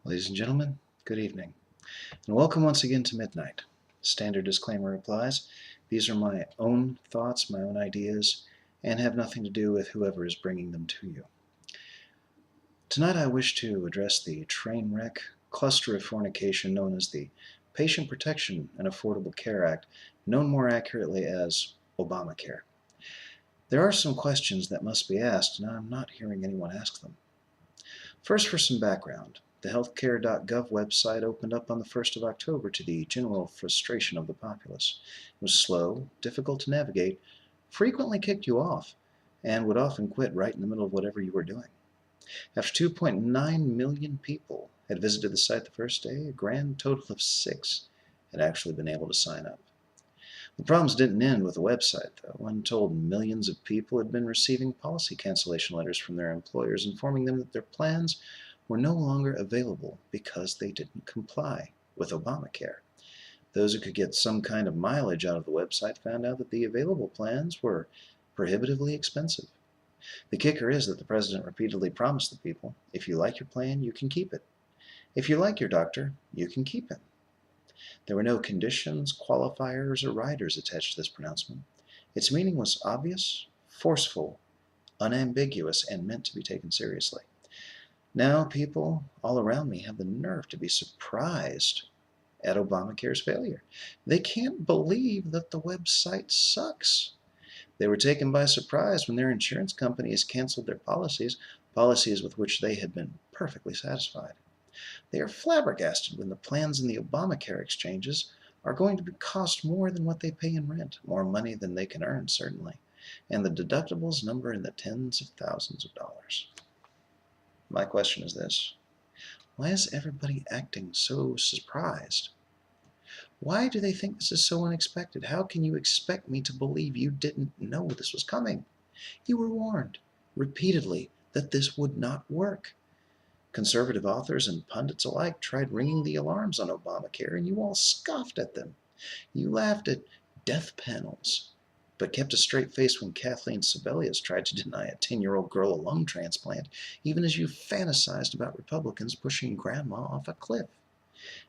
Ladies and gentlemen, good evening, and welcome once again to Midnight. Standard disclaimer applies. These are my own thoughts, my own ideas, and have nothing to do with whoever is bringing them to you. Tonight I wish to address the train wreck cluster of fornication known as the Patient Protection and Affordable Care Act, known more accurately as Obamacare. There are some questions that must be asked, and I'm not hearing anyone ask them. First, for some background. The healthcare.gov website opened up on the 1st of October to the general frustration of the populace. It was slow, difficult to navigate, frequently kicked you off, and would often quit right in the middle of whatever you were doing. After 2.9 million people had visited the site the first day, a grand total of 6 had actually been able to sign up. The problems didn't end with the website, though. Untold millions of people had been receiving policy cancellation letters from their employers informing them that their plans were no longer available because they didn't comply with Obamacare. Those who could get some kind of mileage out of the website found out that the available plans were prohibitively expensive. The kicker is that the president repeatedly promised the people, if you like your plan, you can keep it. If you like your doctor, you can keep him. There were no conditions, qualifiers, or riders attached to this pronouncement. Its meaning was obvious, forceful, unambiguous, and meant to be taken seriously. Now people all around me have the nerve to be surprised at Obamacare's failure. They can't believe that the website sucks. They were taken by surprise when their insurance companies canceled their policies with which they had been perfectly satisfied. They are flabbergasted when the plans in the Obamacare exchanges are going to cost more than what they pay in rent, more money than they can earn, certainly, and the deductibles number in the tens of thousands of dollars. My question is this: why is everybody acting so surprised? Why do they think this is so unexpected? How can you expect me to believe you didn't know this was coming? You were warned repeatedly that this would not work. Conservative authors and pundits alike tried ringing the alarms on Obamacare, and you all scoffed at them. You laughed at death panels, but kept a straight face when Kathleen Sebelius tried to deny a 10-year-old girl a lung transplant, even as you fantasized about Republicans pushing grandma off a cliff.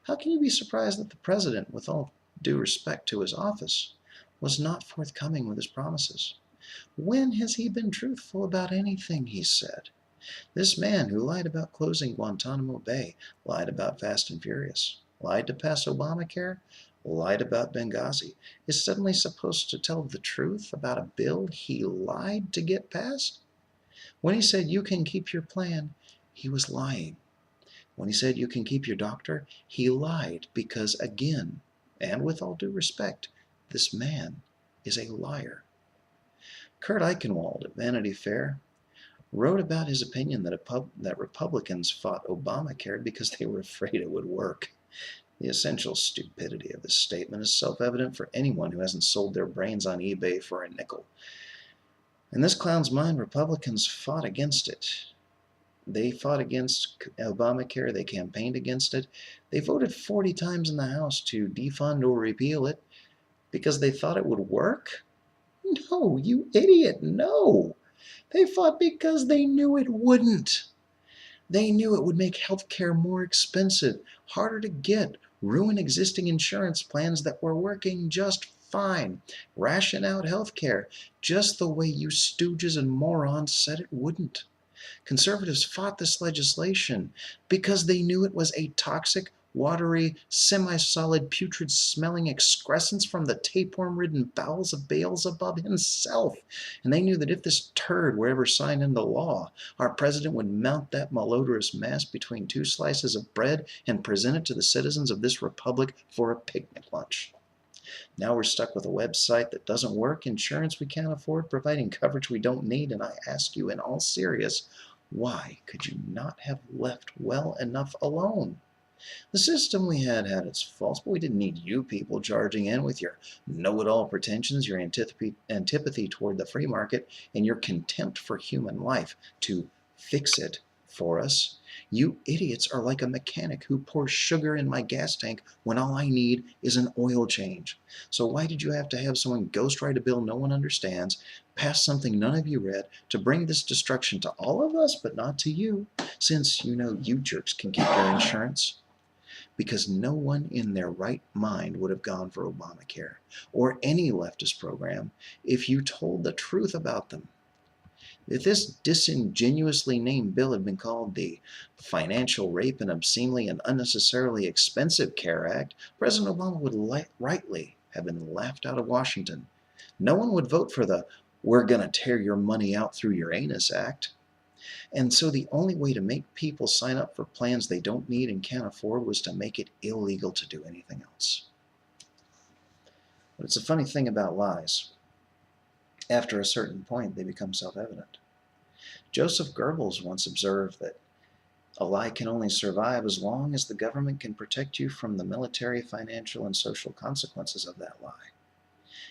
How can you be surprised that the president, with all due respect to his office, was not forthcoming with his promises? When has he been truthful about anything he said? This man who lied about closing Guantanamo Bay, lied about Fast and Furious, lied to pass Obamacare, lied about Benghazi, is suddenly supposed to tell the truth about a bill he lied to get passed? When he said you can keep your plan, he was lying. When he said you can keep your doctor, he lied because, again, and with all due respect, this man is a liar. Kurt Eichenwald at Vanity Fair wrote about his opinion that Republicans fought Obamacare because they were afraid it would work. The essential stupidity of this statement is self-evident for anyone who hasn't sold their brains on eBay for a nickel. In this clown's mind, Republicans fought against it. They fought against Obamacare. They campaigned against it. They voted 40 times in the House to defund or repeal it because they thought it would work? No, you idiot, no! They fought because they knew it wouldn't. They knew it would make healthcare more expensive, harder to get, ruin existing insurance plans that were working just fine, ration out healthcare just the way you stooges and morons said it wouldn't. Conservatives fought this legislation because they knew it was a toxic, watery, semi-solid, putrid-smelling excrescence from the tapeworm-ridden bowels of Beelzebub himself. And they knew that if this turd were ever signed into law, our president would mount that malodorous mass between 2 slices of bread and present it to the citizens of this republic for a picnic lunch. Now we're stuck with a website that doesn't work, insurance we can't afford, providing coverage we don't need, and I ask you in all seriousness, why could you not have left well enough alone? The system we had its faults, but we didn't need you people charging in with your know-it-all pretensions, your antipathy toward the free market, and your contempt for human life to fix it for us. You idiots are like a mechanic who pours sugar in my gas tank when all I need is an oil change. So why did you have to have someone ghostwrite a bill no one understands, pass something none of you read, to bring this destruction to all of us but not to you, since you know you jerks can keep your insurance? Because no one in their right mind would have gone for Obamacare or any leftist program if you told the truth about them. If this disingenuously named bill had been called the Financial Rape and Obscenely and Unnecessarily Expensive Care Act, President Obama would rightly have been laughed out of Washington. No one would vote for the "we're going to tear your money out through your anus" act. And so the only way to make people sign up for plans they don't need and can't afford was to make it illegal to do anything else. But it's a funny thing about lies. After a certain point, they become self-evident. Joseph Goebbels once observed that a lie can only survive as long as the government can protect you from the military, financial, and social consequences of that lie.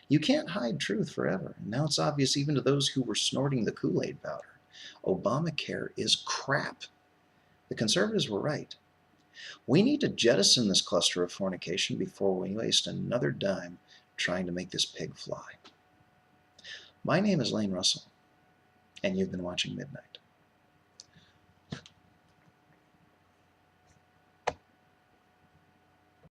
You can't hide truth forever, and now it's obvious even to those who were snorting the Kool-Aid powder. Obamacare is crap. The conservatives were right. We need to jettison this cluster of fornication before we waste another dime trying to make this pig fly. My name is Lane Russell, and you've been watching Midnight.